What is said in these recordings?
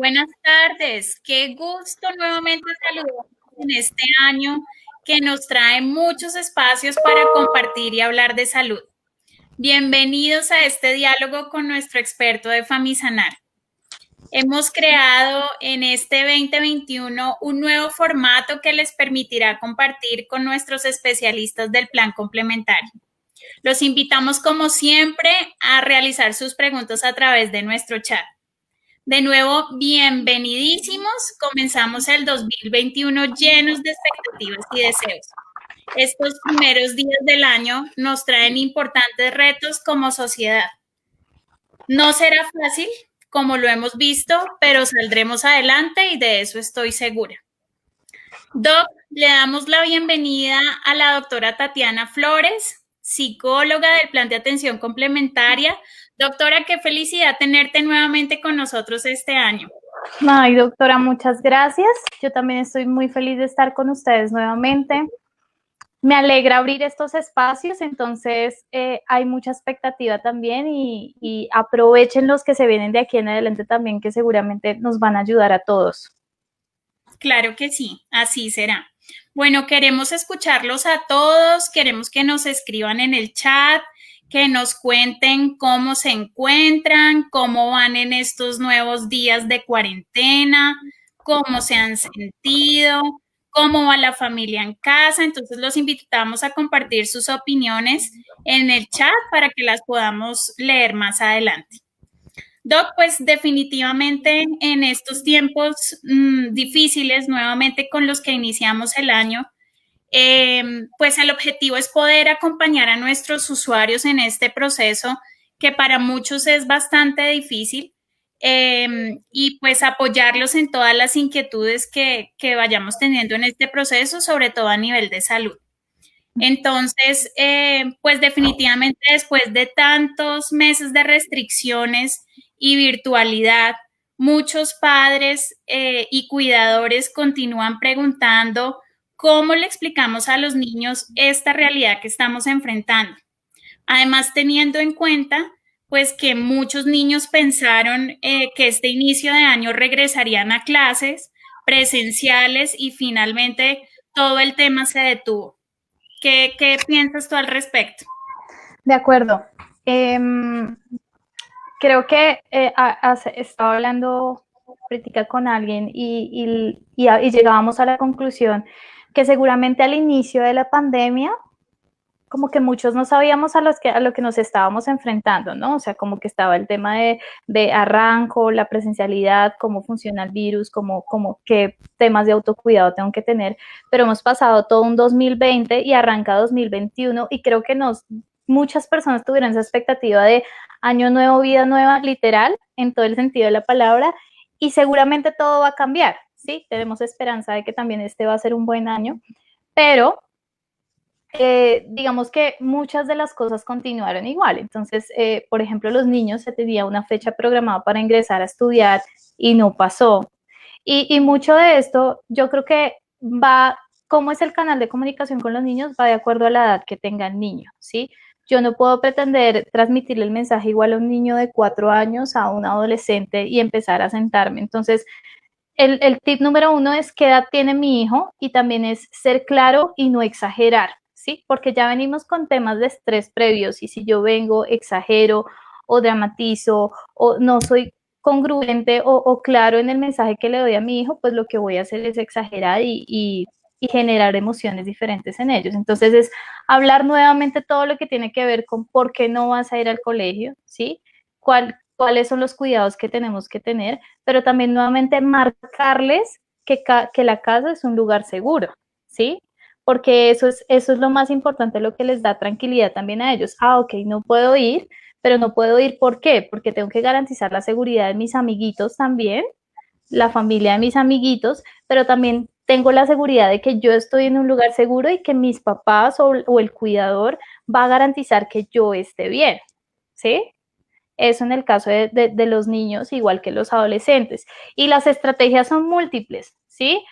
Buenas tardes, qué gusto nuevamente saludarlos en este año que nos trae muchos espacios para compartir y hablar de salud. Bienvenidos a este diálogo con nuestro experto de Famisanar. Hemos creado en este 2021 un nuevo formato que les permitirá compartir con nuestros especialistas del plan complementario. Los invitamos como siempre a realizar sus preguntas a través de nuestro chat. De nuevo, bienvenidísimos. Comenzamos el 2021 llenos de expectativas y deseos. Estos primeros días del año nos traen importantes retos como sociedad. No será fácil, como lo hemos visto, pero saldremos adelante y de eso estoy segura. Doc, le damos la bienvenida a la doctora Tatiana Flores, psicóloga del Plan de Atención Complementaria. Doctora, qué felicidad tenerte nuevamente con nosotros este año. Ay, doctora, muchas gracias. Yo también estoy muy feliz de estar con ustedes nuevamente. Me alegra abrir estos espacios, entonces hay mucha expectativa también y aprovechen los que se vienen de aquí en adelante también, que seguramente nos van a ayudar a todos. Claro que sí, así será. Bueno, queremos escucharlos a todos, queremos que nos escriban en el chat, que nos cuenten cómo se encuentran, cómo van en estos nuevos días de cuarentena, cómo se han sentido, cómo va la familia en casa. Entonces los invitamos a compartir sus opiniones en el chat para que las podamos leer más adelante. Doc, pues definitivamente en estos tiempos difíciles, nuevamente con los que iniciamos el año, pues el objetivo es poder acompañar a nuestros usuarios en este proceso que para muchos es bastante difícil y pues apoyarlos en todas las inquietudes que vayamos teniendo en este proceso, sobre todo a nivel de salud. Entonces, pues definitivamente después de tantos meses de restricciones y virtualidad, muchos padres y cuidadores continúan preguntando cómo le explicamos a los niños esta realidad que estamos enfrentando. Además, teniendo en cuenta pues que muchos niños pensaron que este inicio de año regresarían a clases presenciales y finalmente todo el tema se detuvo. ¿Qué piensas tú al respecto? De acuerdo. Creo que estaba hablando ahorita con alguien y llegábamos a la conclusión que seguramente al inicio de la pandemia como que muchos no sabíamos a lo que nos estábamos enfrentando, ¿no? O sea, como que estaba el tema de arranco, la presencialidad, cómo funciona el virus, como qué temas de autocuidado tengo que tener, pero hemos pasado todo un 2020 y arranca 2021 y creo que muchas personas tuvieron esa expectativa de año nuevo, vida nueva, literal, en todo el sentido de la palabra, y seguramente todo va a cambiar, ¿sí? Tenemos esperanza de que también este va a ser un buen año, pero digamos que muchas de las cosas continuaron igual. Entonces, por ejemplo, los niños se tenía una fecha programada para ingresar a estudiar y no pasó. Y mucho de esto, yo creo que va, cómo es el canal de comunicación con los niños, va de acuerdo a la edad que tenga el niño, ¿sí? Yo no puedo pretender transmitirle el mensaje igual a un niño de 4 años, a un adolescente y empezar a sentarme. Entonces, el tip número 1 es qué edad tiene mi hijo y también es ser claro y no exagerar. ¿Sí? Porque ya venimos con temas de estrés previos y si yo vengo, exagero o dramatizo o no soy congruente o claro en el mensaje que le doy a mi hijo, pues lo que voy a hacer es exagerar y generar emociones diferentes en ellos. Entonces es hablar nuevamente todo lo que tiene que ver con por qué no vas a ir al colegio, ¿sí? Cuáles son los cuidados que tenemos que tener, pero también nuevamente marcarles que la casa es un lugar seguro, ¿sí? Porque eso es lo más importante, lo que les da tranquilidad también a ellos. Ah, ok, no puedo ir, pero no puedo ir, ¿por qué? Porque tengo que garantizar la seguridad de mis amiguitos también, la familia de mis amiguitos, pero también tengo la seguridad de que yo estoy en un lugar seguro y que mis papás o el cuidador va a garantizar que yo esté bien, ¿sí? Eso en el caso de los niños, igual que los adolescentes. Y las estrategias son múltiples, ¿sí?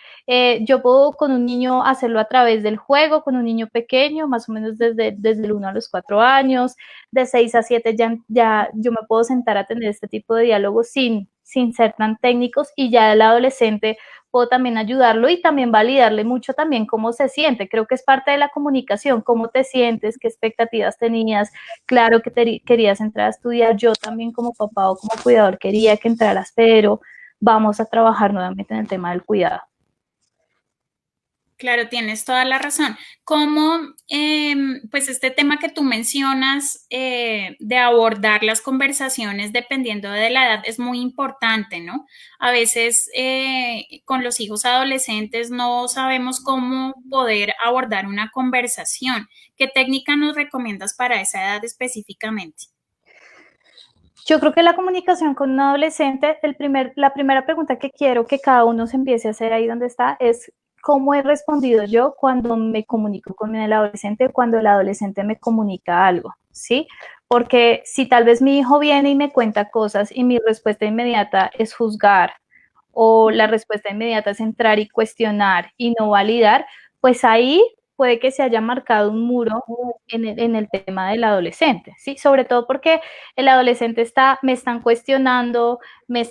Yo puedo con un niño hacerlo a través del juego, con un niño pequeño, más o menos desde el 1 a los 4 años, de 6 a 7 ya yo me puedo sentar a tener este tipo de diálogo sin sin ser tan técnicos, y ya el adolescente puedo también ayudarlo y también validarle mucho también cómo se siente. Creo que es parte de la comunicación, cómo te sientes, qué expectativas tenías. Claro que querías entrar a estudiar, yo también como papá o como cuidador quería que entraras, pero vamos a trabajar nuevamente en el tema del cuidado. Claro, tienes toda la razón. Como, pues este tema que tú mencionas de abordar las conversaciones dependiendo de la edad es muy importante, ¿no? A veces con los hijos adolescentes no sabemos cómo poder abordar una conversación. ¿Qué técnica nos recomiendas para esa edad específicamente? Yo creo que la comunicación con un adolescente, la primera pregunta que quiero que cada uno se empiece a hacer ahí donde está es cómo he respondido yo cuando me comunico con el adolescente, cuando el adolescente me comunica algo, ¿sí? Porque si tal vez mi hijo viene y me cuenta cosas y mi respuesta inmediata es juzgar, o la respuesta inmediata es entrar y cuestionar y no validar, pues ahí puede que se haya marcado un muro en el tema del adolescente, ¿sí? Sobre todo porque el adolescente me están cuestionando, me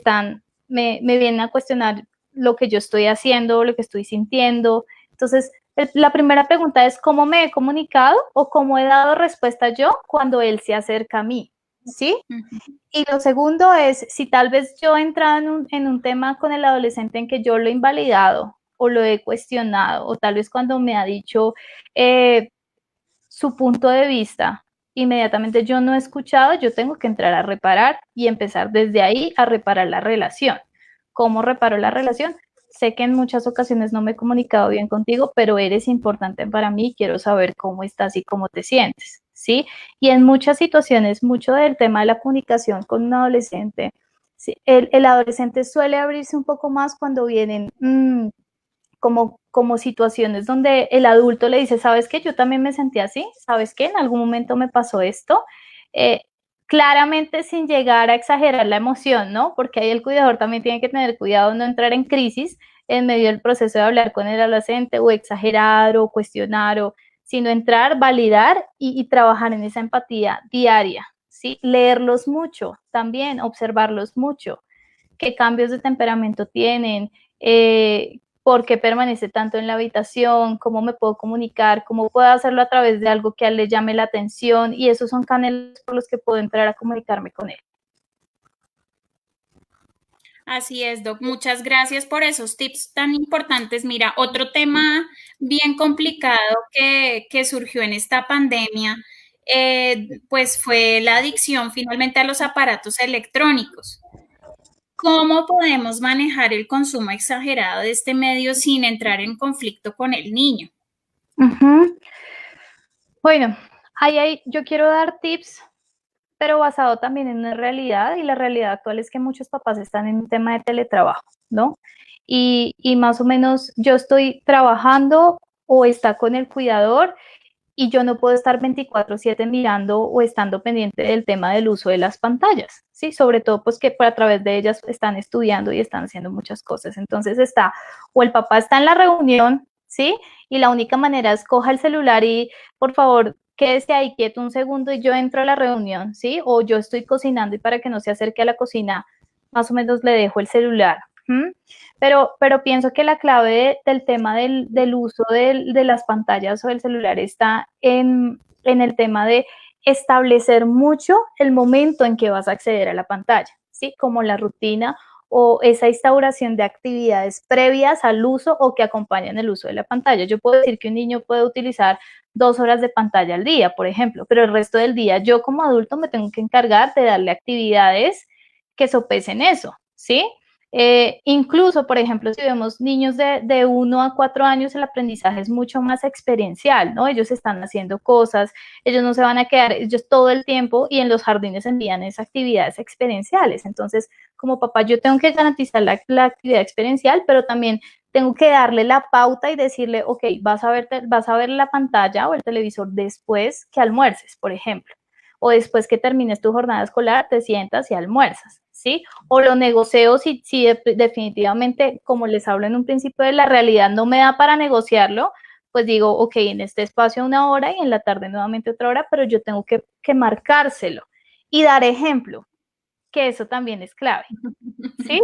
vienen a cuestionar lo que yo estoy haciendo, lo que estoy sintiendo. Entonces, la primera pregunta es cómo me he comunicado o cómo he dado respuesta yo cuando él se acerca a mí, ¿sí? Y lo segundo es, si tal vez yo he entrado en un tema con el adolescente en que yo lo he invalidado o lo he cuestionado, o tal vez cuando me ha dicho su punto de vista, inmediatamente yo no he escuchado, yo tengo que entrar a reparar y empezar desde ahí a reparar la relación. ¿Cómo reparo la relación? Sé que en muchas ocasiones no me he comunicado bien contigo, pero eres importante para mí, quiero saber cómo estás y cómo te sientes, ¿sí? Y en muchas situaciones, mucho del tema de la comunicación con un adolescente, ¿sí? El adolescente suele abrirse un poco más cuando vienen como situaciones donde el adulto le dice, ¿sabes qué? Yo también me sentí así, ¿sabes qué? En algún momento me pasó esto. Eh, Claramente sin llegar a exagerar la emoción, ¿no? Porque ahí el cuidador también tiene que tener cuidado de no entrar en crisis en medio del proceso de hablar con el adolescente o exagerar o cuestionar, sino entrar, validar y trabajar en esa empatía diaria, ¿sí? Leerlos mucho también, observarlos mucho, qué cambios de temperamento tienen, por qué permanece tanto en la habitación, cómo me puedo comunicar, cómo puedo hacerlo a través de algo que a él le llame la atención, y esos son canales por los que puedo entrar a comunicarme con él. Así es, Doc. Muchas gracias por esos tips tan importantes. Mira, otro tema bien complicado que surgió en esta pandemia, pues fue la adicción finalmente a los aparatos electrónicos. ¿Cómo podemos manejar el consumo exagerado de este medio sin entrar en conflicto con el niño? Bueno, yo quiero dar tips, pero basado también en una realidad, y la realidad actual es que muchos papás están en un tema de teletrabajo, ¿no? Y más o menos yo estoy trabajando o está con el cuidador y yo no puedo estar 24/7 mirando o estando pendiente del tema del uso de las pantallas, ¿sí? Sobre todo pues que a través de ellas están estudiando y están haciendo muchas cosas. Entonces o el papá está en la reunión, ¿sí? Y la única manera es coja el celular y por favor quédese ahí quieto un segundo y yo entro a la reunión, ¿sí? O yo estoy cocinando y para que no se acerque a la cocina, más o menos le dejo el celular. Pero pienso que la clave del tema del uso de las pantallas o del celular está en el tema de establecer mucho el momento en que vas a acceder a la pantalla, ¿sí? Como la rutina o esa instauración de actividades previas al uso o que acompañan el uso de la pantalla. Yo puedo decir que un niño puede utilizar 2 horas de pantalla al día, por ejemplo, pero el resto del día yo como adulto me tengo que encargar de darle actividades que sopesen eso, ¿sí? Incluso, por ejemplo, si vemos niños de 1 a 4 años, el aprendizaje es mucho más experiencial, ¿no? Ellos están haciendo cosas, ellos no se van a quedar ellos todo el tiempo, y en los jardines envían esas actividades experienciales. Entonces, como papá, yo tengo que garantizar la actividad experiencial, pero también tengo que darle la pauta y decirle, ok, vas a ver la pantalla o el televisor después que almuerces, por ejemplo, o después que termines tu jornada escolar, te sientas y almuerzas, ¿sí? O lo negocio si definitivamente, como les hablo en un principio, de la realidad no me da para negociarlo, pues digo, ok, en este espacio 1 hora y en la tarde nuevamente otra hora, pero yo tengo que marcárselo y dar ejemplo. que eso también es clave, ¿sí?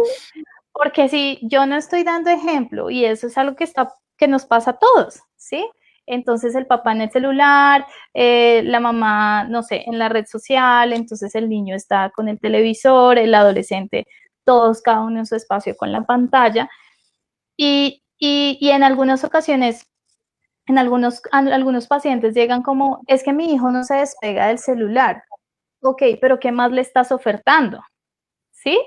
Porque si yo no estoy dando ejemplo, y eso es algo que nos pasa a todos, ¿sí? Entonces el papá en el celular, la mamá, no sé, en la red social, entonces el niño está con el televisor, el adolescente, todos cada uno en su espacio con la pantalla. Y en algunas ocasiones, algunos pacientes llegan como, es que mi hijo no se despega del celular. Ok, pero ¿qué más le estás ofertando? ¿Sí?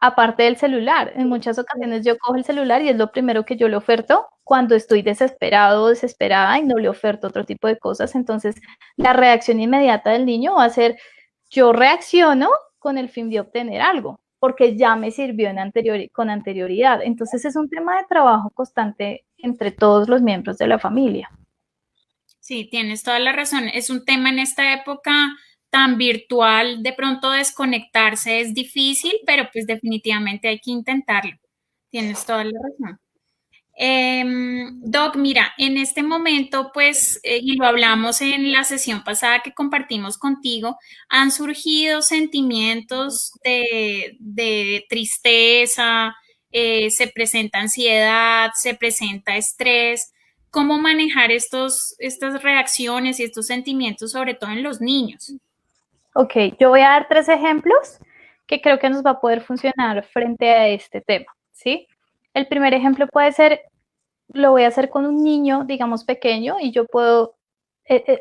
Aparte del celular, en muchas ocasiones yo cojo el celular y es lo primero que yo le oferto cuando estoy desesperado o desesperada y no le oferto otro tipo de cosas. Entonces, la reacción inmediata del niño va a ser, yo reacciono con el fin de obtener algo, porque ya me sirvió con anterioridad. Entonces, es un tema de trabajo constante entre todos los miembros de la familia. Sí, tienes toda la razón. Es un tema en esta época tan virtual, de pronto desconectarse es difícil, pero pues definitivamente hay que intentarlo. Tienes toda la razón. Doc, mira, en este momento, pues, y lo hablamos en la sesión pasada que compartimos contigo, han surgido sentimientos de tristeza, se presenta ansiedad, se presenta estrés. ¿Cómo manejar estas reacciones y estos sentimientos, sobre todo en los niños? Ok, yo voy a dar 3 ejemplos que creo que nos va a poder funcionar frente a este tema, ¿sí? El primer ejemplo puede ser, lo voy a hacer con un niño, digamos, pequeño, y yo puedo,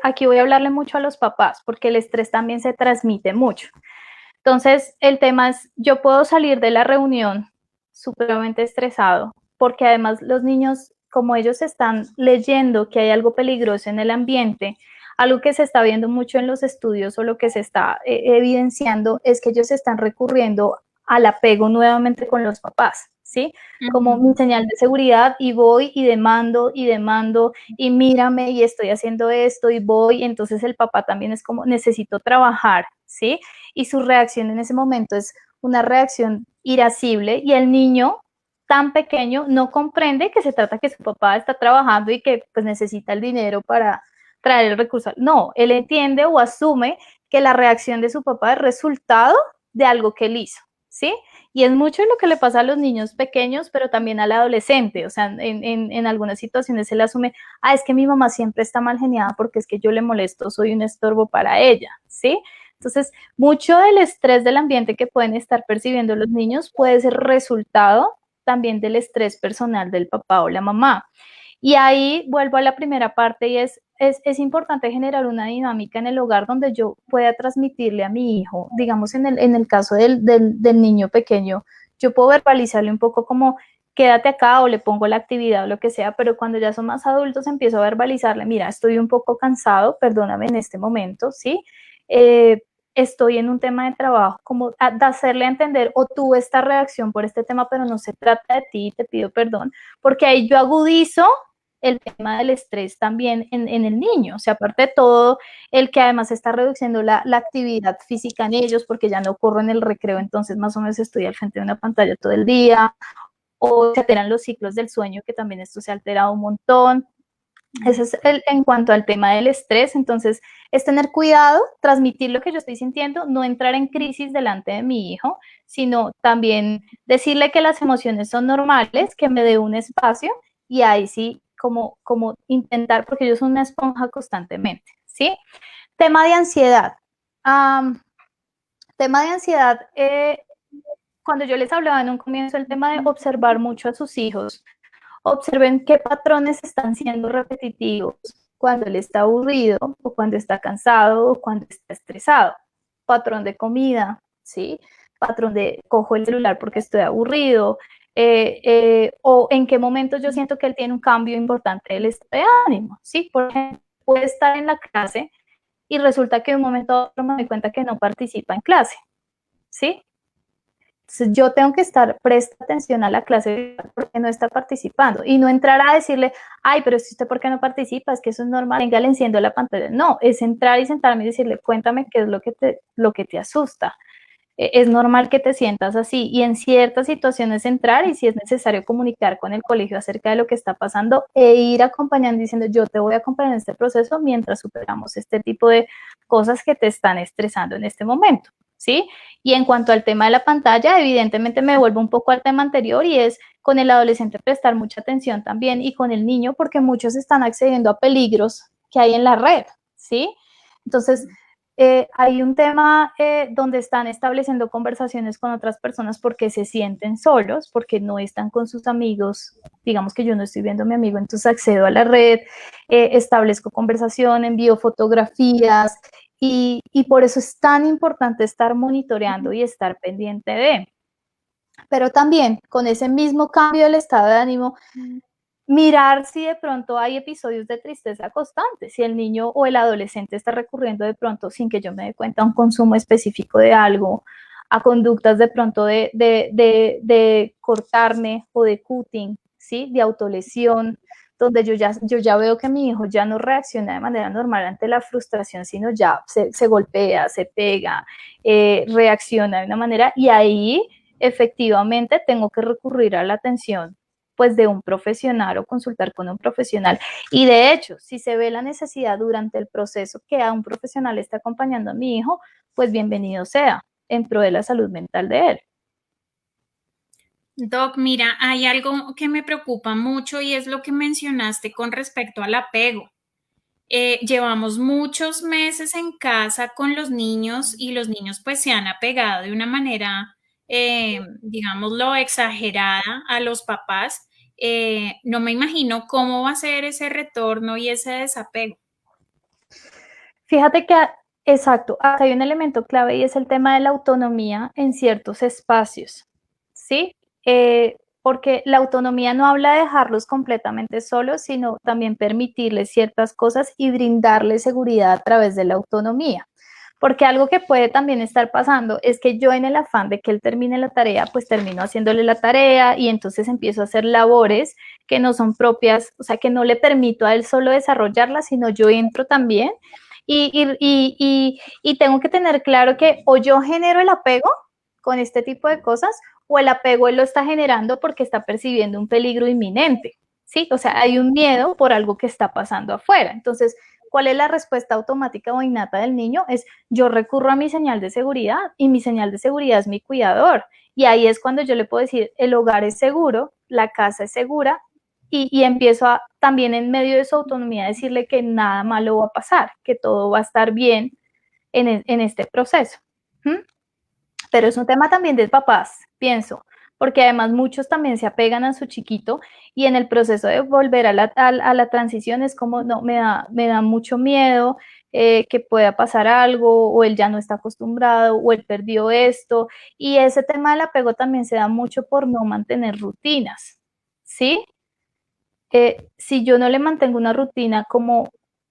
aquí voy a hablarle mucho a los papás, porque el estrés también se transmite mucho. Entonces, el tema es, yo puedo salir de la reunión supremamente estresado, porque además los niños, como ellos están leyendo que hay algo peligroso en el ambiente, algo que se está viendo mucho en los estudios o lo que se está evidenciando es que ellos están recurriendo al apego nuevamente con los papás, ¿sí? Como mi señal de seguridad, y voy y demando y mírame y estoy haciendo esto y voy, entonces el papá también es como necesito trabajar, ¿sí? Y su reacción en ese momento es una reacción irascible, y el niño tan pequeño no comprende que se trata que su papá está trabajando y que pues necesita el dinero para traer el recurso. No, él entiende o asume que la reacción de su papá es resultado de algo que él hizo, ¿sí? Y es mucho lo que le pasa a los niños pequeños, pero también al adolescente. O sea, en algunas situaciones él asume, es que mi mamá siempre está mal geniada porque es que yo le molesto, soy un estorbo para ella, ¿sí? Entonces, mucho del estrés del ambiente que pueden estar percibiendo los niños puede ser resultado también del estrés personal del papá o la mamá. Y ahí vuelvo a la primera parte, y es importante generar una dinámica en el hogar donde yo pueda transmitirle a mi hijo, digamos en el caso del niño pequeño, yo puedo verbalizarle un poco como quédate acá o le pongo la actividad o lo que sea, pero cuando ya son más adultos empiezo a verbalizarle, mira, estoy un poco cansado, perdóname en este momento, ¿sí? Estoy en un tema de trabajo, como de hacerle entender, o tuve esta reacción por este tema, pero no se trata de ti, te pido perdón, porque ahí yo agudizo el tema del estrés también en el niño. O sea, aparte de todo, el que además está reduciendo la actividad física en ellos, porque ya no corro en el recreo, entonces más o menos estoy al frente de una pantalla todo el día, o se alteran los ciclos del sueño, que también esto se ha alterado un montón. Ese es en cuanto al tema del estrés. Entonces, es tener cuidado, transmitir lo que yo estoy sintiendo, no entrar en crisis delante de mi hijo, sino también decirle que las emociones son normales, que me dé un espacio, y ahí sí, como intentar, porque ellos son una esponja constantemente, ¿sí? Tema de ansiedad. Um, tema de ansiedad, cuando yo les hablaba en un comienzo, el tema de observar mucho a sus hijos, observen qué patrones están siendo repetitivos cuando él está aburrido, o cuando está cansado, o cuando está estresado. Patrón de comida, ¿sí? Patrón de cojo el celular porque estoy aburrido, o en qué momento yo siento que él tiene un cambio importante del estado de ánimo, ¿sí? Por ejemplo, puede estar en la clase y resulta que de un momento a otro me doy cuenta que no participa en clase, ¿sí? Entonces yo tengo que estar presta atención a la clase porque no está participando, y no entrar a decirle, ay, pero si usted por qué no participa, es que eso es normal, venga, le enciendo la pantalla. No, es entrar y sentarme y decirle, cuéntame qué es lo que te asusta. Es normal que te sientas así, y en ciertas situaciones entrar, y si es necesario comunicar con el colegio acerca de lo que está pasando, e ir acompañando diciendo, yo te voy a acompañar en este proceso mientras superamos este tipo de cosas que te están estresando en este momento. ¿sí? Y en cuanto al tema de la pantalla, evidentemente me vuelvo un poco al tema anterior y es con el adolescente prestar mucha atención también y con el niño porque muchos están accediendo a peligros que hay en la red, ¿sí? Entonces, hay un tema donde están estableciendo conversaciones con otras personas porque se sienten solos, porque no están con sus amigos. Digamos que yo no estoy viendo a mi amigo, entonces accedo a la red, establezco conversación, envío fotografías y por eso es tan importante estar monitoreando y estar pendiente de. Pero también con ese mismo cambio del estado de ánimo, mirar si de pronto hay episodios de tristeza constante, si el niño o el adolescente está recurriendo de pronto sin que yo me dé cuenta a un consumo específico de algo, a conductas de pronto de cortarme o de cutting, ¿sí? De autolesión, donde yo ya veo que mi hijo ya no reacciona de manera normal ante la frustración, sino ya se golpea, se pega, reacciona de una manera y ahí efectivamente tengo que recurrir a la atención pues de un profesional o consultar con un profesional. Y de hecho, si se ve la necesidad durante el proceso que a un profesional está acompañando a mi hijo, pues bienvenido sea en pro de la salud mental de él. Doc, mira, hay algo que me preocupa mucho y es lo que mencionaste con respecto al apego. Llevamos muchos meses en casa con los niños y los niños pues se han apegado de una manera, digámoslo, exagerada a los papás. No me imagino cómo va a ser ese retorno y ese desapego. Fíjate que, exacto, acá hay un elemento clave y es el tema de la autonomía en ciertos espacios, ¿sí? Porque la autonomía no habla de dejarlos completamente solos, sino también permitirles ciertas cosas y brindarles seguridad a través de la autonomía. Porque algo que puede también estar pasando es que yo en el afán de que él termine la tarea, pues termino haciéndole la tarea y entonces empiezo a hacer labores que no son propias, o sea, que no le permito a él solo desarrollarlas, sino yo entro también y tengo que tener claro que o yo genero el apego con este tipo de cosas o el apego él lo está generando porque está percibiendo un peligro inminente, ¿sí? O sea, hay un miedo por algo que está pasando afuera. Entonces, ¿cuál es la respuesta automática o innata del niño? Es yo recurro a mi señal de seguridad y mi señal de seguridad es mi cuidador. Y ahí es cuando yo le puedo decir, el hogar es seguro, la casa es segura y empiezo a también en medio de su autonomía a decirle que nada malo va a pasar, que todo va a estar bien en este proceso. ¿Mm? Pero es un tema también de papás, pienso, porque además muchos también se apegan a su chiquito y en el proceso de volver a la transición es como, no, me da mucho miedo que pueda pasar algo o él ya no está acostumbrado o él perdió esto y ese tema del apego también se da mucho por no mantener rutinas, ¿sí? Si yo no le mantengo una rutina como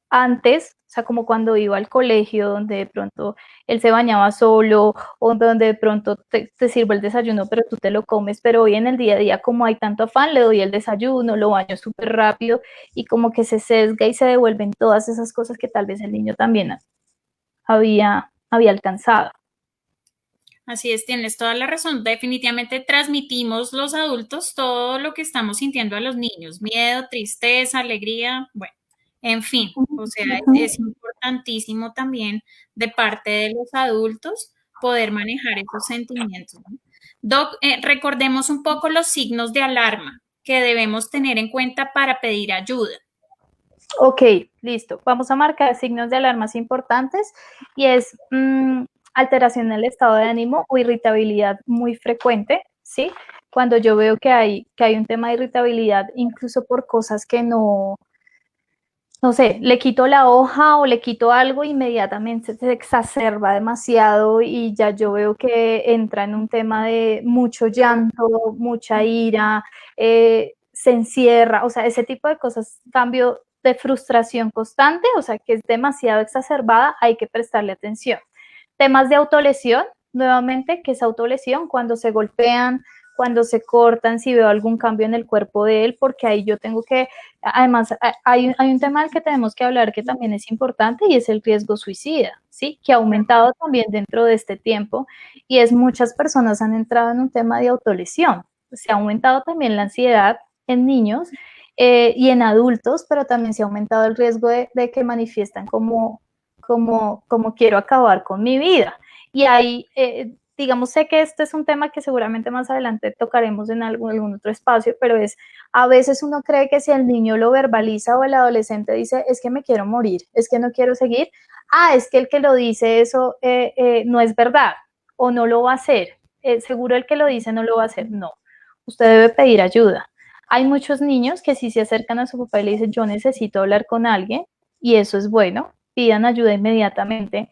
antes, o sea, como cuando iba al colegio, donde de pronto él se bañaba solo, o donde de pronto te sirvo el desayuno, pero tú te lo comes, pero hoy en el día a día, como hay tanto afán, le doy el desayuno, lo baño súper rápido, y como que se sesga y se devuelven todas esas cosas que tal vez el niño también había alcanzado. Así es, tienes toda la razón. Definitivamente transmitimos los adultos todo lo que estamos sintiendo a los niños, miedo, tristeza, alegría, bueno, en fin, o sea, es importantísimo también de parte de los adultos poder manejar esos sentimientos, ¿no? Doc, recordemos un poco los signos de alarma que debemos tener en cuenta para pedir ayuda. Ok, listo. Vamos a marcar signos de alarmas importantes y es alteración en el estado de ánimo o irritabilidad muy frecuente, ¿sí? Cuando yo veo que hay un tema de irritabilidad, incluso por cosas que no sé, le quito la hoja o le quito algo, inmediatamente se exacerba demasiado y ya yo veo que entra en un tema de mucho llanto, mucha ira, se encierra, o sea, ese tipo de cosas, cambio de frustración constante, o sea, que es demasiado exacerbada, hay que prestarle atención. Temas de autolesión, nuevamente, que es autolesión, cuando se golpean, cuando se cortan, si veo algún cambio en el cuerpo de él, porque ahí yo tengo que, además, hay un tema del que tenemos que hablar que también es importante y es el riesgo suicida, ¿sí? Que ha aumentado también dentro de este tiempo y es muchas personas han entrado en un tema de autolesión. Se ha aumentado también la ansiedad en niños y en adultos, pero también se ha aumentado el riesgo de que manifiestan como quiero acabar con mi vida. Y ahí, digamos, sé que este es un tema que seguramente más adelante tocaremos en algún otro espacio, pero es, a veces uno cree que si el niño lo verbaliza o el adolescente dice, es que me quiero morir, es que no quiero seguir, es que el que lo dice eso no es verdad o no lo va a hacer. Seguro el que lo dice no lo va a hacer. No, usted debe pedir ayuda. Hay muchos niños que sí se acercan a su papá y le dicen, yo necesito hablar con alguien, y eso es bueno, pidan ayuda inmediatamente.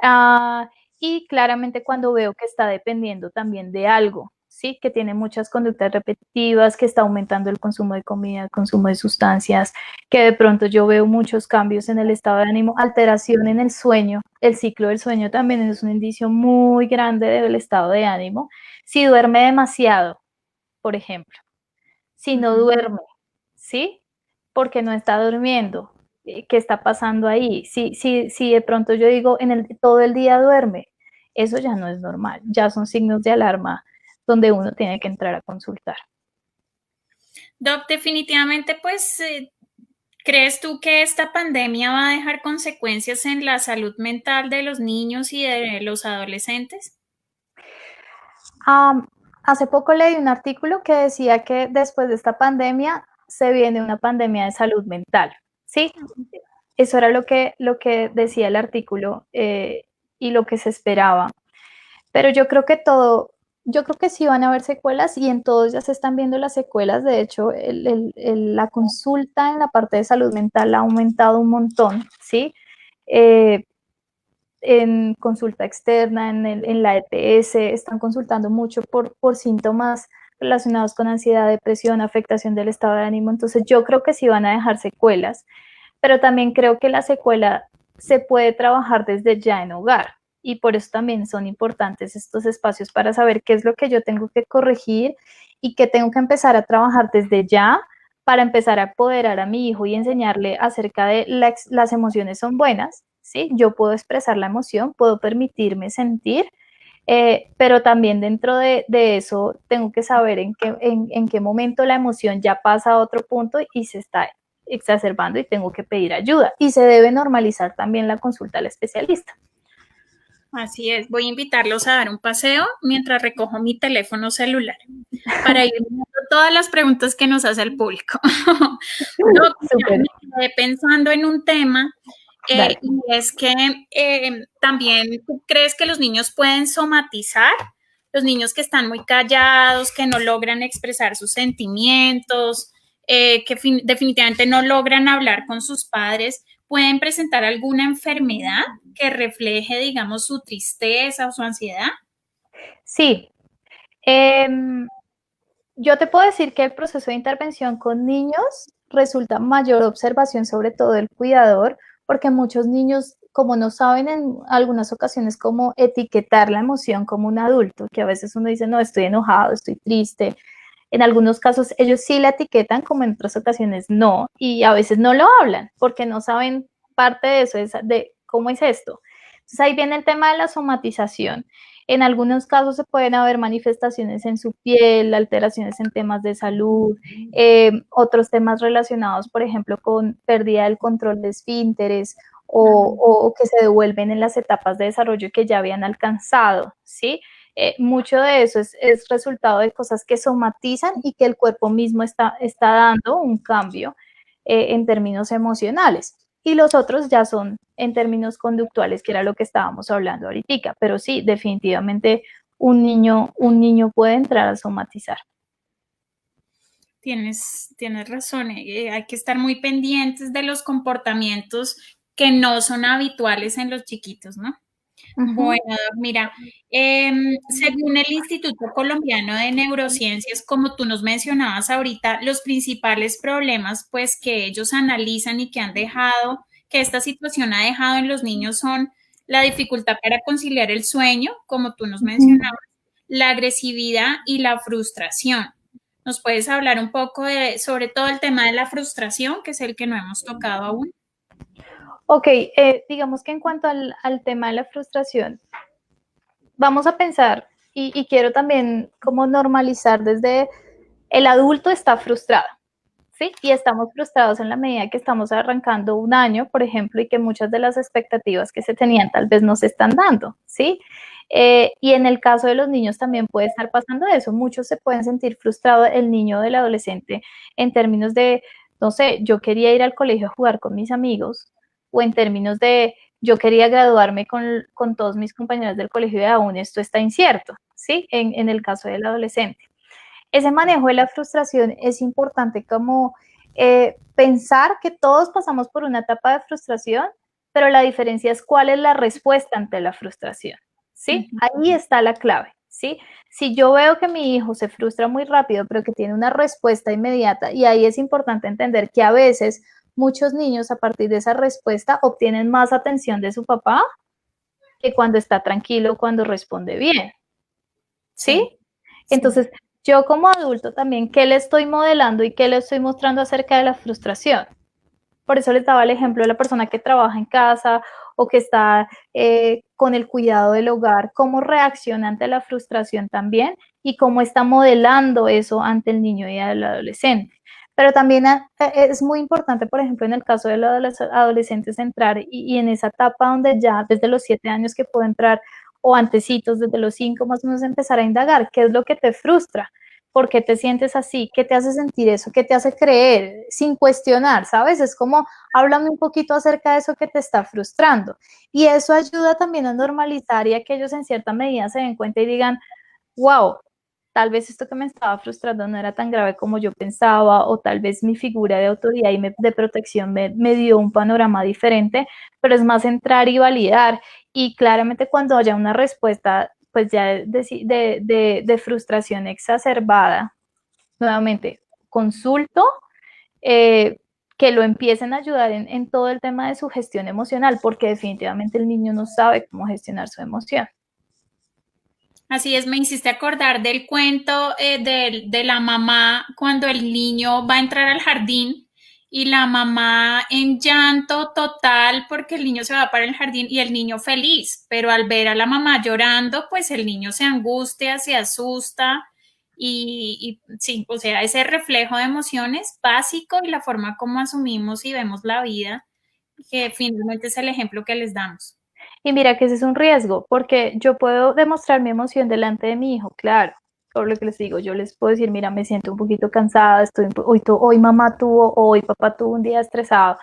Ah, y claramente cuando veo que está dependiendo también de algo, ¿sí? Que tiene muchas conductas repetitivas, que está aumentando el consumo de comida, el consumo de sustancias, que de pronto yo veo muchos cambios en el estado de ánimo, alteración en el sueño. El ciclo del sueño también es un indicio muy grande del estado de ánimo. Si duerme demasiado, por ejemplo, si no duerme, ¿sí? Porque no está durmiendo. ¿Qué está pasando ahí? Si de pronto yo digo, todo el día duerme, eso ya no es normal, ya son signos de alarma donde uno tiene que entrar a consultar. Doc, definitivamente, pues, ¿crees tú que esta pandemia va a dejar consecuencias en la salud mental de los niños y de los adolescentes? Hace poco leí un artículo que decía que después de esta pandemia se viene una pandemia de salud mental, ¿sí? Eso era lo que decía el artículo y lo que se esperaba. Pero yo creo que sí van a haber secuelas y en todos ya se están viendo las secuelas. De hecho, la consulta en la parte de salud mental ha aumentado un montón, ¿sí? Eh, en consulta externa, en la EPS, están consultando mucho por síntomas relacionados con ansiedad, depresión, afectación del estado de ánimo. Entonces, yo creo que sí van a dejar secuelas, pero también creo que la secuela se puede trabajar desde ya en hogar. Y por eso también son importantes estos espacios para saber qué es lo que yo tengo que corregir y qué tengo que empezar a trabajar desde ya para empezar a apoderar a mi hijo y enseñarle acerca de las emociones son buenas, ¿sí? Yo puedo expresar la emoción, puedo permitirme sentir, pero también dentro de eso tengo que saber en qué momento la emoción ya pasa a otro punto y se está exacerbando y tengo que pedir ayuda. Y se debe normalizar también la consulta al especialista. Así es, voy a invitarlos a dar un paseo mientras recojo mi teléfono celular para ir viendo todas las preguntas que nos hace el público. Doc, Súper, me quedé pensando en un tema dale. y es que también tú crees que los niños pueden somatizar, los niños que están muy callados, que no logran expresar sus sentimientos, que definitivamente no logran hablar con sus padres, pueden presentar alguna enfermedad que refleje, digamos, su tristeza o su ansiedad. Sí, eh, yo te puedo decir que el proceso de intervención con niños resulta mayor observación, sobre todo del cuidador, porque muchos niños, como no saben en algunas ocasiones cómo etiquetar la emoción como un adulto, que a veces uno dice, no, estoy enojado, estoy triste. En algunos casos ellos sí la etiquetan, como en otras ocasiones no, y a veces no lo hablan porque no saben parte de eso, de cómo es esto. Entonces ahí viene el tema de la somatización. En algunos casos se pueden haber manifestaciones en su piel, alteraciones en temas de salud, otros temas relacionados, por ejemplo, con pérdida del control de esfínteres o que se devuelven en las etapas de desarrollo que ya habían alcanzado, ¿sí? Mucho de eso es resultado de cosas que somatizan y que el cuerpo mismo está dando un cambio en términos emocionales. Y los otros ya son en términos conductuales, que era lo que estábamos hablando ahorita. Pero sí, definitivamente un niño puede entrar a somatizar. Tienes razón, hay que estar muy pendientes de los comportamientos que no son habituales en los chiquitos, ¿no? Bueno, mira, según el Instituto Colombiano de Neurociencias, como tú nos mencionabas ahorita, los principales problemas pues que ellos analizan y que han dejado, que esta situación ha dejado en los niños son la dificultad para conciliar el sueño, como tú nos mencionabas, la agresividad y la frustración. ¿Nos puedes hablar un poco sobre todo el tema de la frustración, que es el que no hemos tocado aún? Ok, digamos que en cuanto al tema de la frustración, vamos a pensar, y quiero también como normalizar desde el adulto está frustrado, ¿sí? Y estamos frustrados en la medida que estamos arrancando un año, por ejemplo, y que muchas de las expectativas que se tenían tal vez no se están dando, ¿sí? Y en el caso de los niños también puede estar pasando eso. Muchos se pueden sentir frustrados, el niño o el adolescente, en términos de, no sé, yo quería ir al colegio a jugar con mis amigos, o en términos de, yo quería graduarme con todos mis compañeros del colegio y aún esto está incierto, ¿sí? En el caso del adolescente. Ese manejo de la frustración es importante como pensar que todos pasamos por una etapa de frustración, pero la diferencia es cuál es la respuesta ante la frustración, ¿sí? Ahí está la clave, ¿sí? Si yo veo que mi hijo se frustra muy rápido, pero que tiene una respuesta inmediata, y ahí es importante entender que a veces muchos niños a partir de esa respuesta obtienen más atención de su papá que cuando está tranquilo, cuando responde bien, ¿sí? Entonces, yo como adulto también, ¿qué le estoy modelando y qué le estoy mostrando acerca de la frustración? Por eso les daba el ejemplo de la persona que trabaja en casa o que está con el cuidado del hogar, cómo reacciona ante la frustración también y cómo está modelando eso ante el niño y el adolescente. Pero también es muy importante, por ejemplo, en el caso de los adolescentes, entrar y en esa etapa donde ya desde los 7 años que puedo entrar o antecitos, desde los 5 más o menos, empezar a indagar qué es lo que te frustra, por qué te sientes así, qué te hace sentir eso, qué te hace creer, sin cuestionar, ¿sabes? Es como, háblame un poquito acerca de eso que te está frustrando. Y eso ayuda también a normalizar y a que ellos en cierta medida se den cuenta y digan, wow, tal vez esto que me estaba frustrando no era tan grave como yo pensaba, o tal vez mi figura de autoridad y de protección me dio un panorama diferente, pero es más entrar y validar. Y claramente cuando haya una respuesta, pues ya de frustración exacerbada, nuevamente, consulto, eh, que lo empiecen a ayudar en todo el tema de su gestión emocional, porque definitivamente el niño no sabe cómo gestionar su emoción. Así es, me hiciste acordar del cuento de la mamá cuando el niño va a entrar al jardín y la mamá en llanto total porque el niño se va para el jardín y el niño feliz, pero al ver a la mamá llorando, pues el niño se angustia, se asusta y sí, o sea, ese reflejo de emociones básico y la forma como asumimos y vemos la vida, que finalmente es el ejemplo que les damos. Y mira que ese es un riesgo, porque yo puedo demostrar mi emoción delante de mi hijo, claro. Por lo que les digo, yo les puedo decir, mira, me siento un poquito cansada, hoy mamá tuvo, o hoy papá tuvo un día estresado.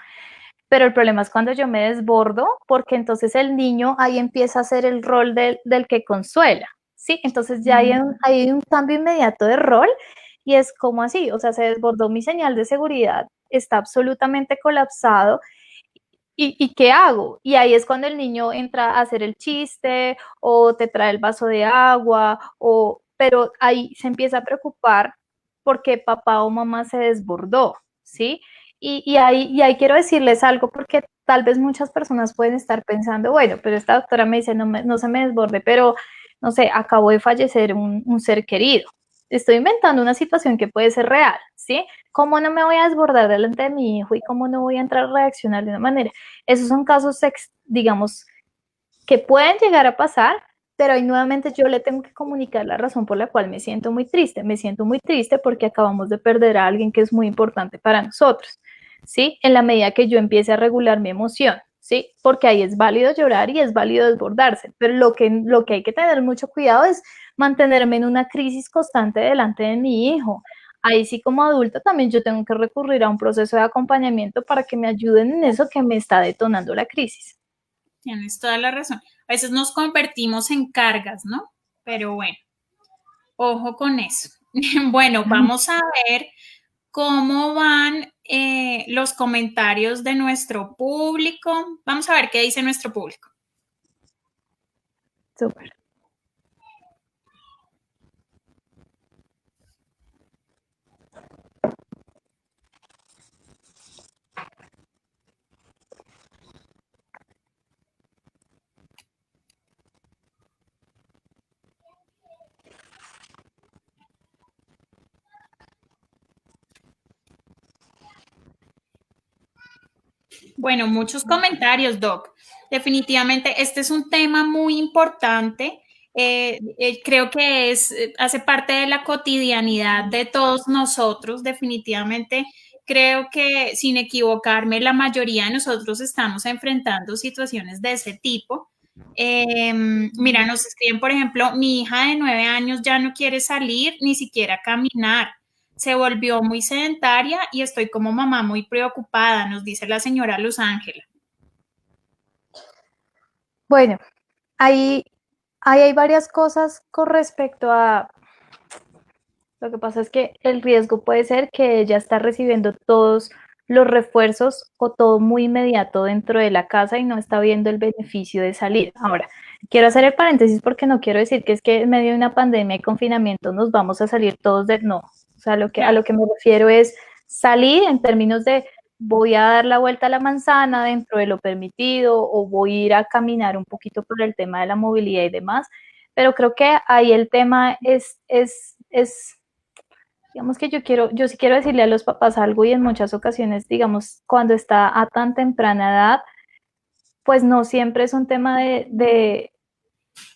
Pero el problema es cuando yo me desbordo, porque entonces el niño ahí empieza a hacer el rol del que consuela, ¿sí? Entonces ya hay un cambio inmediato de rol y es como así, o sea, se desbordó mi señal de seguridad, está absolutamente colapsado. ¿Y qué hago? Y ahí es cuando el niño entra a hacer el chiste o te trae el vaso de agua, pero ahí se empieza a preocupar porque papá o mamá se desbordó, ¿sí? Y ahí quiero decirles algo porque tal vez muchas personas pueden estar pensando, bueno, pero esta doctora me dice, no se me desborde, pero no sé, acabó de fallecer un ser querido. Estoy inventando una situación que puede ser real, ¿sí? ¿Cómo no me voy a desbordar delante de mi hijo y cómo no voy a entrar a reaccionar de una manera? Esos son casos, digamos, que pueden llegar a pasar, pero ahí nuevamente yo le tengo que comunicar la razón por la cual me siento muy triste. Me siento muy triste porque acabamos de perder a alguien que es muy importante para nosotros, ¿sí? En la medida que yo empiece a regular mi emoción, ¿sí? Porque ahí es válido llorar y es válido desbordarse, pero lo que hay que tener mucho cuidado es mantenerme en una crisis constante delante de mi hijo. Ahí sí como adulta también yo tengo que recurrir a un proceso de acompañamiento para que me ayuden en eso que me está detonando la crisis. Tienes toda la razón. A veces nos convertimos en cargas, ¿no? Pero bueno, ojo con eso. Bueno, vamos a ver cómo van los comentarios de nuestro público. Vamos a ver qué dice nuestro público. Súper. Bueno, muchos comentarios, Doc. Definitivamente, este es un tema muy importante. Creo que hace parte de la cotidianidad de todos nosotros, definitivamente. Creo que, sin equivocarme, la mayoría de nosotros estamos enfrentando situaciones de ese tipo. Mira, nos escriben, por ejemplo, mi hija de 9 años ya no quiere salir ni siquiera caminar. Se volvió muy sedentaria y estoy como mamá muy preocupada, nos dice la señora Luz Ángela. Bueno, ahí, ahí hay varias cosas con respecto a... Lo que pasa es que el riesgo puede ser que ella está recibiendo todos los refuerzos o todo muy inmediato dentro de la casa y no está viendo el beneficio de salir. Ahora, quiero hacer el paréntesis porque no quiero decir que es que en medio de una pandemia y confinamiento nos vamos a salir todos de... No, o sea, a lo que me refiero es salir en términos de voy a dar la vuelta a la manzana dentro de lo permitido o voy a ir a caminar un poquito por el tema de la movilidad y demás, pero creo que ahí el tema es digamos que yo sí quiero decirle a los papás algo y en muchas ocasiones, digamos, cuando está a tan temprana edad, pues no siempre es un tema de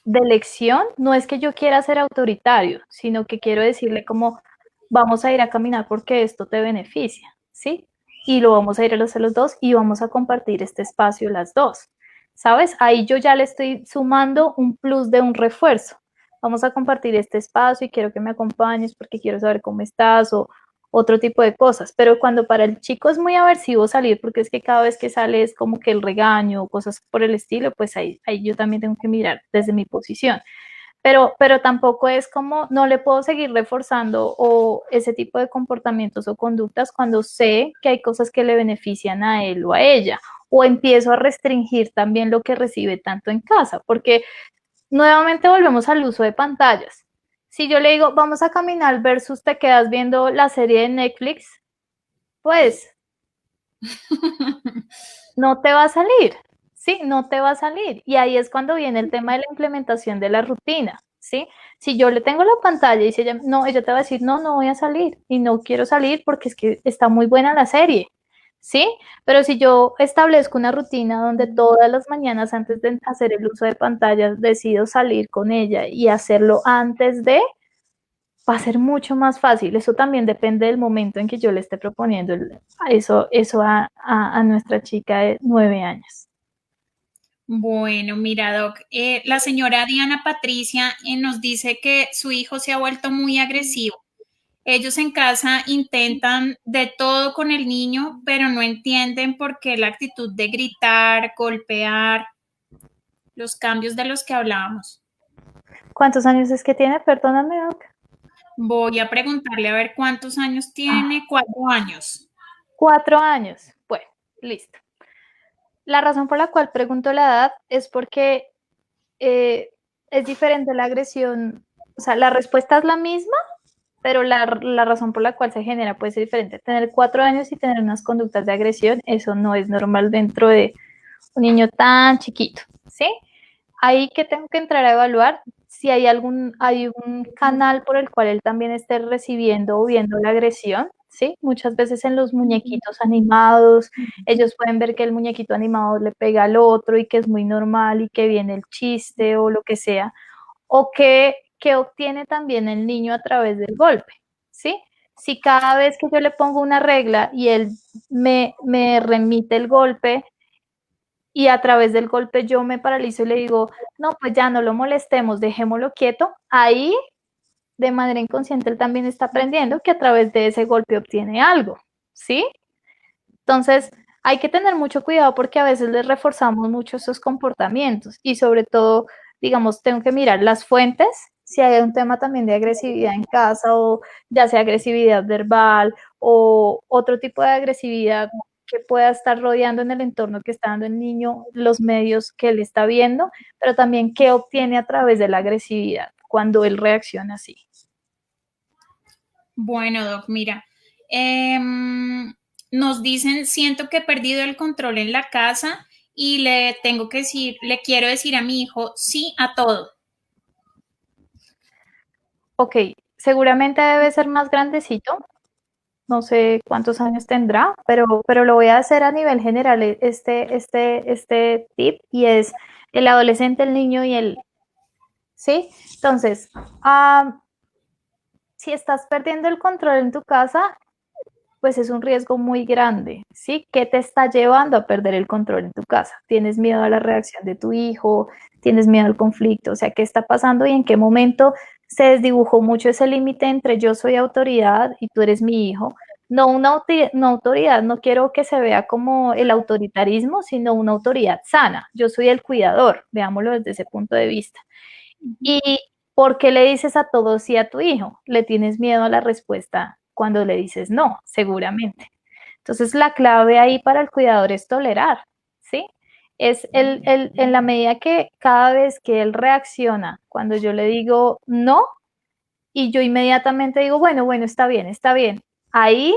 elección, no es que yo quiera ser autoritario, sino que quiero decirle como vamos a ir a caminar porque esto te beneficia, ¿sí? Y lo vamos a ir a hacer los dos y vamos a compartir este espacio las dos, ¿sabes? Ahí yo ya le estoy sumando un plus de un refuerzo. Vamos a compartir este espacio y quiero que me acompañes porque quiero saber cómo estás o otro tipo de cosas. Pero cuando para el chico es muy aversivo salir, porque es que cada vez que sale es como que el regaño o cosas por el estilo, pues ahí yo también tengo que mirar desde mi posición. Pero tampoco es como, no le puedo seguir reforzando o ese tipo de comportamientos o conductas cuando sé que hay cosas que le benefician a él o a ella. O empiezo a restringir también lo que recibe tanto en casa, porque nuevamente volvemos al uso de pantallas. Si yo le digo, vamos a caminar versus te quedas viendo la serie de Netflix, pues no te va a salir, ¿sí? No te va a salir. Y ahí es cuando viene el tema de la implementación de la rutina, ¿sí? Si yo le tengo la pantalla y si ella, no, ella te va a decir, no, no voy a salir y no quiero salir porque es que está muy buena la serie, ¿sí? Pero si yo establezco una rutina donde todas las mañanas antes de hacer el uso de pantallas decido salir con ella y hacerlo antes de, va a ser mucho más fácil. Eso también depende del momento en que yo le esté proponiendo eso a nuestra chica de 9 años. Bueno, mira, Doc, la señora Diana Patricia nos dice que su hijo se ha vuelto muy agresivo. Ellos en casa intentan de todo con el niño, pero no entienden por qué la actitud de gritar, golpear, los cambios de los que hablábamos. ¿Cuántos años es que tiene? Perdóname, Doc. Voy a preguntarle a ver cuántos años tiene. 4 años. 4 años. Bueno, listo. La razón por la cual pregunto la edad es porque es diferente la agresión, o sea, la respuesta es la misma, pero la razón por la cual se genera puede ser diferente. Tener 4 años y tener unas conductas de agresión, eso no es normal dentro de un niño tan chiquito, ¿sí? Ahí que tengo que entrar a evaluar si hay un canal por el cual él también esté recibiendo o viendo la agresión, ¿sí? Muchas veces en los muñequitos animados, ellos pueden ver que el muñequito animado le pega al otro y que es muy normal y que viene el chiste o lo que sea, o que obtiene también el niño a través del golpe, ¿sí? Si cada vez que yo le pongo una regla y él me remite el golpe, y a través del golpe yo me paralizo y le digo, no, pues ya no lo molestemos, dejémoslo quieto, ahí de manera inconsciente él también está aprendiendo que a través de ese golpe obtiene algo, ¿sí? Entonces, hay que tener mucho cuidado porque a veces les reforzamos mucho esos comportamientos y sobre todo, digamos, tengo que mirar las fuentes, si hay un tema también de agresividad en casa o ya sea agresividad verbal o otro tipo de agresividad que pueda estar rodeando en el entorno que está dando el niño, los medios que él está viendo, pero también qué obtiene a través de la agresividad cuando él reacciona así. Bueno, Doc, mira, nos dicen, siento que he perdido el control en la casa y le tengo que decir, le quiero decir a mi hijo sí a todo. Ok, seguramente debe ser más grandecito, no sé cuántos años tendrá, pero lo voy a hacer a nivel general, este tip, y es el adolescente, el niño y el ¿sí? Entonces, si estás perdiendo el control en tu casa, pues es un riesgo muy grande, ¿sí? ¿Qué te está llevando a perder el control en tu casa? ¿Tienes miedo a la reacción de tu hijo? ¿Tienes miedo al conflicto? O sea, ¿qué está pasando y en qué momento se desdibujó mucho ese límite entre yo soy autoridad y tú eres mi hijo? No una no autoridad, no quiero que se vea como el autoritarismo, sino una autoridad sana. Yo soy el cuidador, veámoslo desde ese punto de vista. ¿Y por qué le dices a todos sí a tu hijo? Le tienes miedo a la respuesta cuando le dices no, seguramente. Entonces, la clave ahí para el cuidador es tolerar, ¿sí? Es en la medida que cada vez que él reacciona, cuando yo le digo no, y yo inmediatamente digo, bueno, está bien. Ahí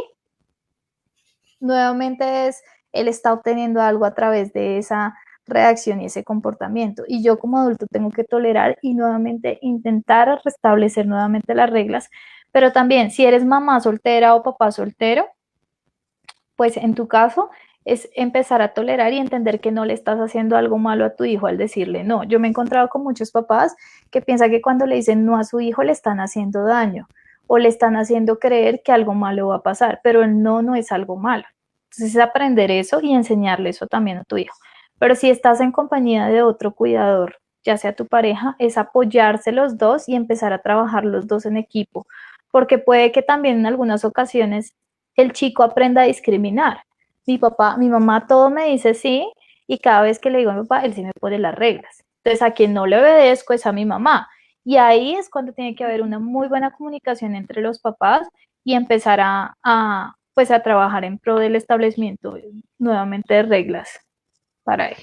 nuevamente él está obteniendo algo a través de esa reacción y ese comportamiento. Y yo como adulto tengo que tolerar y nuevamente intentar restablecer nuevamente las reglas. Pero también, si eres mamá soltera o papá soltero, pues en tu caso es empezar a tolerar y entender que no le estás haciendo algo malo a tu hijo al decirle no. Yo me he encontrado con muchos papás que piensan que cuando le dicen no a su hijo le están haciendo daño o le están haciendo creer que algo malo va a pasar, pero el no no es algo malo. Entonces es aprender eso y enseñarle eso también a tu hijo. Pero si estás en compañía de otro cuidador, ya sea tu pareja, es apoyarse los dos y empezar a trabajar los dos en equipo, porque puede que también en algunas ocasiones el chico aprenda a discriminar. Mi papá, mi mamá todo me dice sí y cada vez que le digo a mi papá, él sí me pone las reglas. Entonces a quien no le obedezco es a mi mamá. Y ahí es cuando tiene que haber una muy buena comunicación entre los papás y empezar pues a trabajar en pro del establecimiento nuevamente de reglas para él.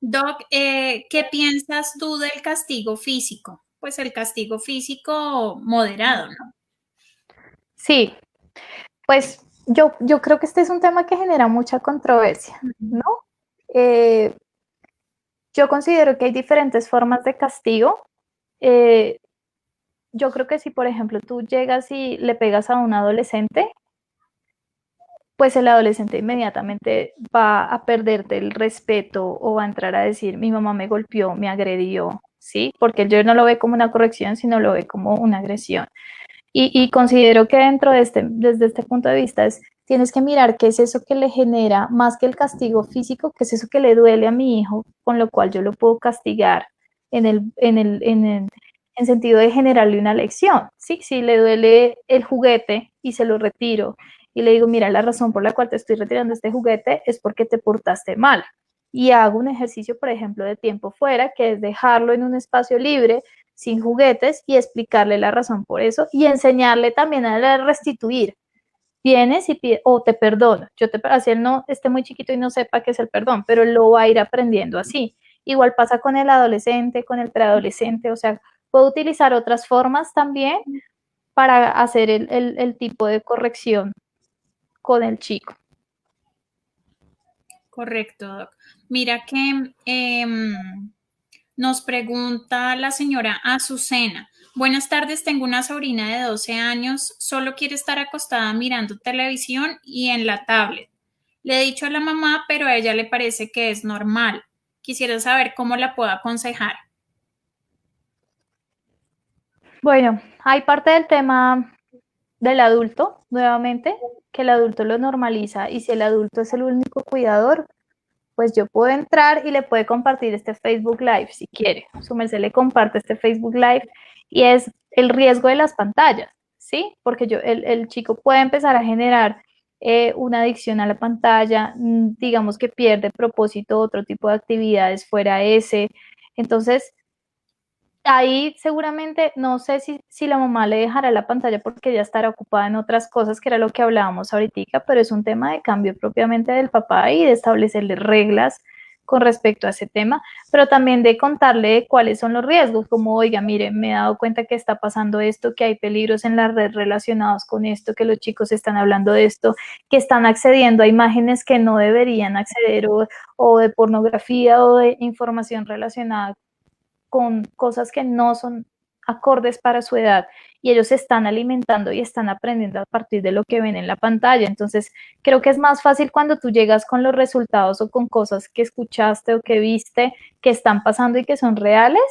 Doc, ¿qué piensas tú del castigo físico? Pues el castigo físico moderado, ¿no? Sí, pues yo creo que este es un tema que genera mucha controversia, ¿no? Eh, yo considero que hay diferentes formas de castigo. Eh, yo creo que si, por ejemplo, tú llegas y le pegas a un adolescente, pues el adolescente inmediatamente va a perderte el respeto o va a entrar a decir, mi mamá me golpeó, me agredió, ¿sí? Porque yo no lo ve como una corrección, sino lo ve como una agresión. Y considero que desde este punto de vista, tienes que mirar qué es eso que le genera, más que el castigo físico, qué es eso que le duele a mi hijo, con lo cual yo lo puedo castigar en sentido de generarle una lección. ¿Sí? Si le duele el juguete y se lo retiro y le digo, mira, la razón por la cual te estoy retirando este juguete es porque te portaste mal. Y hago un ejercicio, por ejemplo, de tiempo fuera, que es dejarlo en un espacio libre sin juguetes y explicarle la razón por eso y enseñarle también a restituir. Vienes y pide, o te perdono. Así él no esté muy chiquito y no sepa qué es el perdón, pero él lo va a ir aprendiendo así. Igual pasa con el adolescente, con el preadolescente, o sea, puedo utilizar otras formas también para hacer el tipo de corrección con el chico. Correcto, Doc. Mira que nos pregunta la señora Azucena. Buenas tardes, tengo una sobrina de 12 años, solo quiere estar acostada mirando televisión y en la tablet. Le he dicho a la mamá, pero a ella le parece que es normal. Quisiera saber cómo la puedo aconsejar. Bueno, hay parte del tema del adulto, nuevamente, que el adulto lo normaliza y si el adulto es el único cuidador, pues yo puedo entrar y le puede compartir este Facebook Live si quiere. Su merced le comparte este Facebook Live y es el riesgo de las pantallas, ¿sí? Porque el chico puede empezar a generar una adicción a la pantalla, digamos que pierde propósito, otro tipo de actividades fuera ese. Entonces, ahí seguramente, no sé si la mamá le dejará la pantalla porque ya estará ocupada en otras cosas, que era lo que hablábamos ahorita, pero es un tema de cambio propiamente del papá y de establecerle reglas con respecto a ese tema, pero también de contarle cuáles son los riesgos, como, oiga, mire, me he dado cuenta que está pasando esto, que hay peligros en la red relacionados con esto, que los chicos están hablando de esto, que están accediendo a imágenes que no deberían acceder o de pornografía o de información relacionada con cosas que no son acordes para su edad y ellos se están alimentando y están aprendiendo a partir de lo que ven en la pantalla. Entonces, creo que es más fácil cuando tú llegas con los resultados o con cosas que escuchaste o que viste que están pasando y que son reales,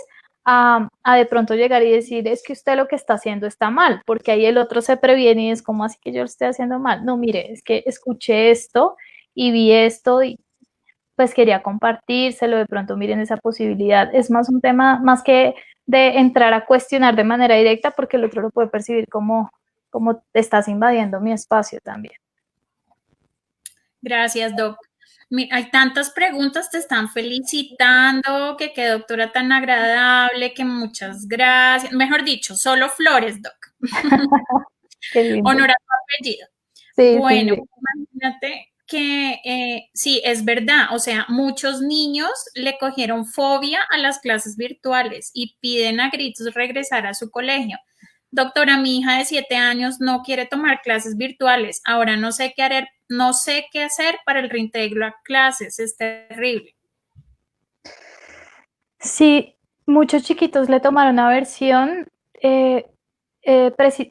a de pronto llegar y decir, es que usted lo que está haciendo está mal, porque ahí el otro se previene y es como así que yo lo estoy haciendo mal. No, mire, es que escuché esto y vi esto y pues quería compartírselo, de pronto miren esa posibilidad. Es más un tema, más que de entrar a cuestionar de manera directa, porque el otro lo puede percibir como te estás invadiendo mi espacio también. Gracias, Doc. Hay tantas preguntas, te están felicitando, que qué doctora tan agradable, que muchas gracias. Mejor dicho, solo flores, Doc. Qué lindo. Honor a tu apellido. Sí, sí, Bueno, sí. imagínate que sí, es verdad, o sea, muchos niños le cogieron fobia a las clases virtuales y piden a gritos regresar a su colegio. Doctora, mi hija de 7 años no quiere tomar clases virtuales. Ahora no sé qué hacer, no sé qué hacer para el reintegro a clases. Es terrible. Sí, muchos chiquitos le tomaron aversión eh,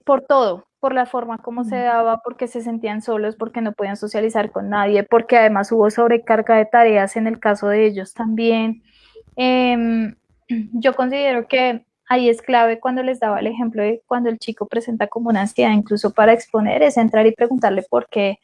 por todo, por la forma como se daba, porque se sentían solos, porque no podían socializar con nadie, porque además hubo sobrecarga de tareas en el caso de ellos también. Em, yo considero que ahí es clave cuando les daba el ejemplo de cuando el chico presenta como una ansiedad, incluso para exponer, es entrar y preguntarle por qué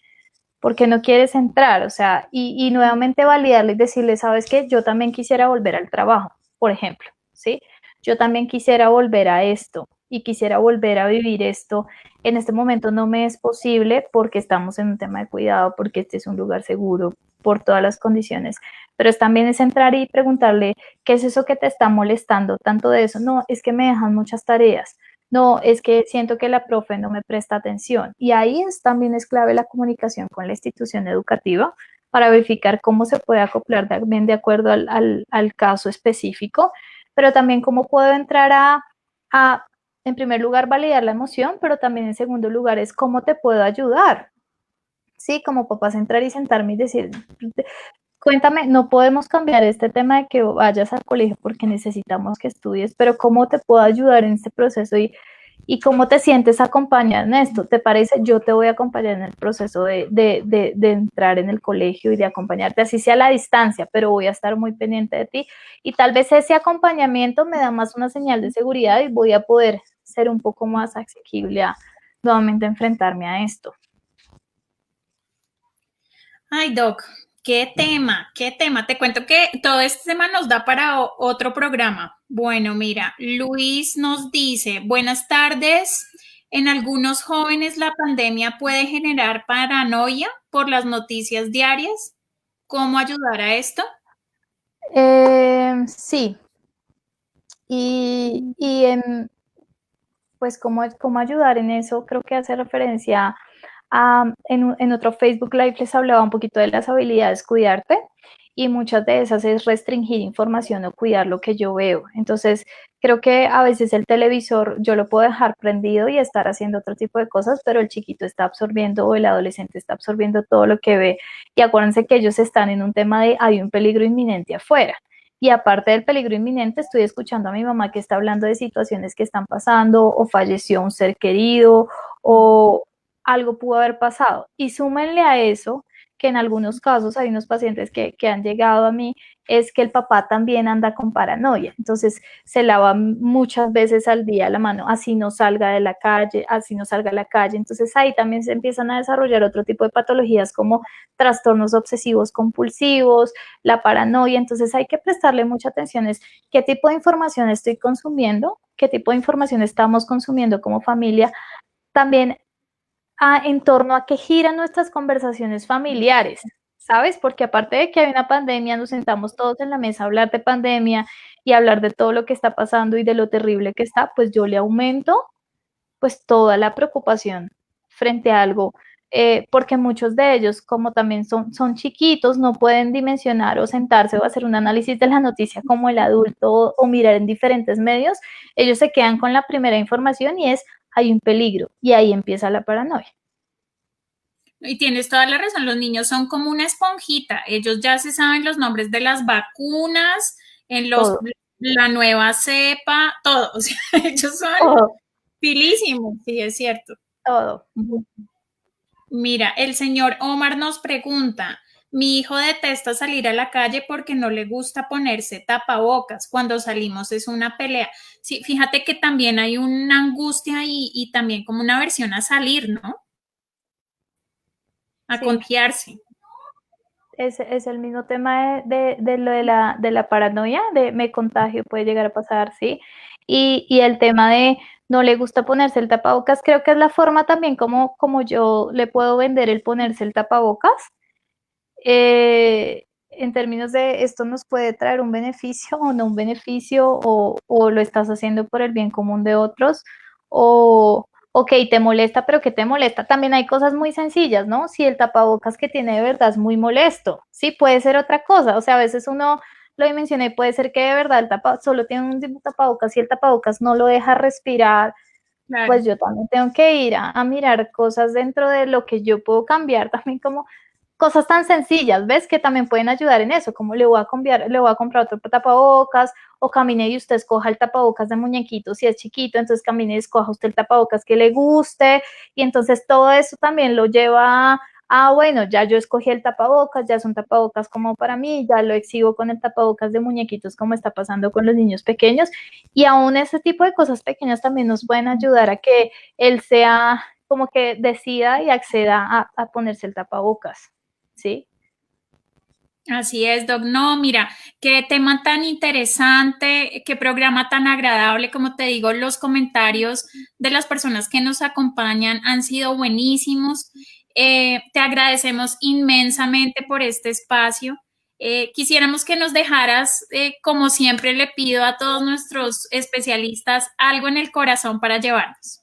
no quieres entrar, o sea, y nuevamente validarle y decirle, sabes qué, yo también quisiera volver al trabajo, por ejemplo, ¿sí? Yo también quisiera volver a esto y quisiera volver a vivir esto. En este momento no me es posible porque estamos en un tema de cuidado, porque este es un lugar seguro, por todas las condiciones, pero también es entrar y preguntarle, ¿qué es eso que te está molestando tanto de eso? No, es que me dejan muchas tareas. No, es que siento que la profe no me presta atención. Y ahí también es clave la comunicación con la institución educativa para verificar cómo se puede acoplar también de acuerdo al caso específico, pero también cómo puedo entrar a, en primer lugar, validar la emoción, pero también en segundo lugar es cómo te puedo ayudar. Sí, como papás entrar y sentarme y decir, cuéntame, no podemos cambiar este tema de que vayas al colegio porque necesitamos que estudies, pero ¿cómo te puedo ayudar en este proceso y cómo te sientes acompañada en esto? ¿Te parece? Yo te voy a acompañar en el proceso de entrar en el colegio y de acompañarte, así sea a la distancia, pero voy a estar muy pendiente de ti y tal vez ese acompañamiento me da más una señal de seguridad y voy a poder ser un poco más asequible a nuevamente enfrentarme a esto. Ay, Doc, qué tema, qué tema. Te cuento que todo este tema nos da para otro programa. Bueno, mira, Luis nos dice, buenas tardes. En algunos jóvenes la pandemia puede generar paranoia por las noticias diarias. ¿Cómo ayudar a esto? Sí, y pues cómo ayudar en eso, creo que hace referencia en otro Facebook Live les hablaba un poquito de las habilidades cuidarte y muchas de esas es restringir información o cuidar lo que yo veo. Entonces, creo que a veces el televisor yo lo puedo dejar prendido y estar haciendo otro tipo de cosas, pero el chiquito está absorbiendo o el adolescente está absorbiendo todo lo que ve. Y acuérdense que ellos están en un tema de hay un peligro inminente afuera. Y aparte del peligro inminente, estoy escuchando a mi mamá que está hablando de situaciones que están pasando o falleció un ser querido o algo pudo haber pasado. Y súmenle a eso que en algunos casos hay unos pacientes que han llegado a mí, es que el papá también anda con paranoia. Entonces se lava muchas veces al día la mano, así no salga de la calle, así no salga a la calle. Entonces ahí también se empiezan a desarrollar otro tipo de patologías como trastornos obsesivos compulsivos, la paranoia. Entonces hay que prestarle mucha atención. Es qué tipo de información estoy consumiendo, qué tipo de información estamos consumiendo como familia. También en torno a qué giran nuestras conversaciones familiares, ¿sabes? Porque aparte de que hay una pandemia, nos sentamos todos en la mesa a hablar de pandemia y hablar de todo lo que está pasando y de lo terrible que está, pues yo le aumento pues toda la preocupación frente a algo, porque muchos de ellos, como también son chiquitos, no pueden dimensionar o sentarse o hacer un análisis de la noticia como el adulto o mirar en diferentes medios, ellos se quedan con la primera información y es, hay un peligro, y ahí empieza la paranoia. Y tienes toda la razón, los niños son como una esponjita, ellos ya se saben los nombres de las vacunas, en Todo, la nueva cepa, todo, o sea, ellos son todo, pilísimos, sí, es cierto. todo. Mira, el señor Omar nos pregunta, Mi hijo detesta salir a la calle porque no le gusta ponerse tapabocas. Cuando salimos es una pelea. Sí, fíjate que también hay una angustia y también como una aversión a salir, ¿no? A Sí, contagiarse. es el mismo tema de lo de la paranoia, de me contagio, puede llegar a pasar, ¿sí? Y el tema de no le gusta ponerse el tapabocas, creo que es la forma también como yo le puedo vender el ponerse el tapabocas, en términos de esto nos puede traer un beneficio o no un beneficio, o lo estás haciendo por el bien común de otros, o, ok, te molesta, pero ¿qué te molesta? También hay cosas muy sencillas, ¿no? Si el tapabocas que tiene de verdad es muy molesto, sí, puede ser otra cosa, o sea, a veces uno lo mencioné, puede ser que de verdad solo tiene un tapabocas y el tapabocas no lo deja respirar, Claro. pues yo también tengo que ir a mirar cosas dentro de lo que yo puedo cambiar, también como cosas tan sencillas, ¿ves? Que también pueden ayudar en eso, como le voy a comprar otro tapabocas, o camine y usted escoja el tapabocas de muñequito, si es chiquito, entonces camine y escoja usted el tapabocas que le guste, y entonces todo eso también lo lleva bueno, ya yo escogí el tapabocas, ya es un tapabocas como para mí, ya lo exhibo con el tapabocas de muñequitos como está pasando con los niños pequeños, y aún ese tipo de cosas pequeñas también nos pueden ayudar a que él sea como que decida y acceda a ponerse el tapabocas. ¿Sí? Así es, Doc. No, mira, qué tema tan interesante, qué programa tan agradable. Como te digo, los comentarios de las personas que nos acompañan han sido buenísimos. Te agradecemos inmensamente por este espacio. Quisiéramos que nos dejaras, como siempre le pido a todos nuestros especialistas, algo en el corazón para llevarnos.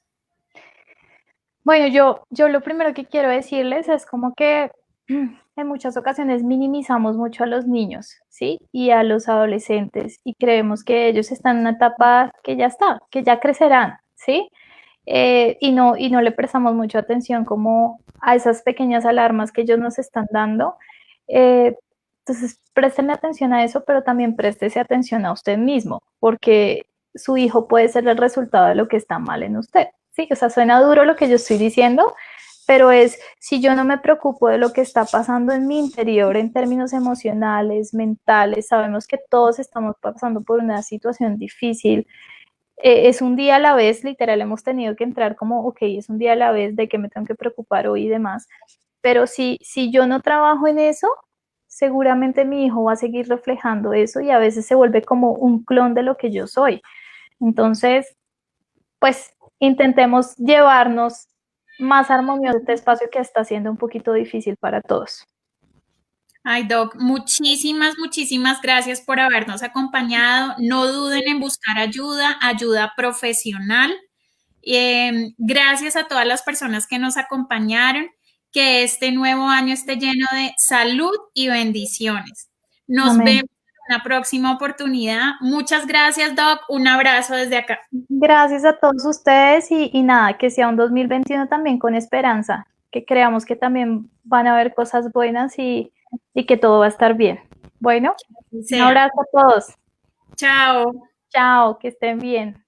Bueno, yo lo primero que quiero decirles es como que en muchas ocasiones minimizamos mucho a los niños, ¿sí? Y a los adolescentes y creemos que ellos están en una etapa que ya está, que ya crecerán, ¿sí? Y no le prestamos mucha atención como a esas pequeñas alarmas que ellos nos están dando. Eh, entonces, préstenle atención a eso, pero también préstese atención a usted mismo, porque su hijo puede ser el resultado de lo que está mal en usted. Sí, o sea, suena duro lo que yo estoy diciendo, pero es si yo no me preocupo de lo que está pasando en mi interior en términos emocionales, mentales, sabemos que todos estamos pasando por una situación difícil, es un día a la vez, literal, hemos tenido que entrar como, ok, es un día a la vez de que me tengo que preocupar hoy y demás, pero si yo no trabajo en eso, seguramente mi hijo va a seguir reflejando eso y a veces se vuelve como un clon de lo que yo soy. Entonces, pues intentemos llevarnos más armonioso este espacio que está siendo un poquito difícil para todos. Ay, Doc, muchísimas gracias por habernos acompañado. No duden en buscar ayuda, ayuda profesional. Gracias a todas las personas que nos acompañaron. Que este nuevo año esté lleno de salud y bendiciones. Nos Amén. vemos en una próxima oportunidad. Muchas gracias, Doc. Un abrazo desde acá. Gracias a todos ustedes y nada, que sea un 2021 también con esperanza, que creamos que también van a haber cosas buenas y que todo va a estar bien. Bueno, Que un sea. abrazo a todos. Chao. Chao, que estén bien.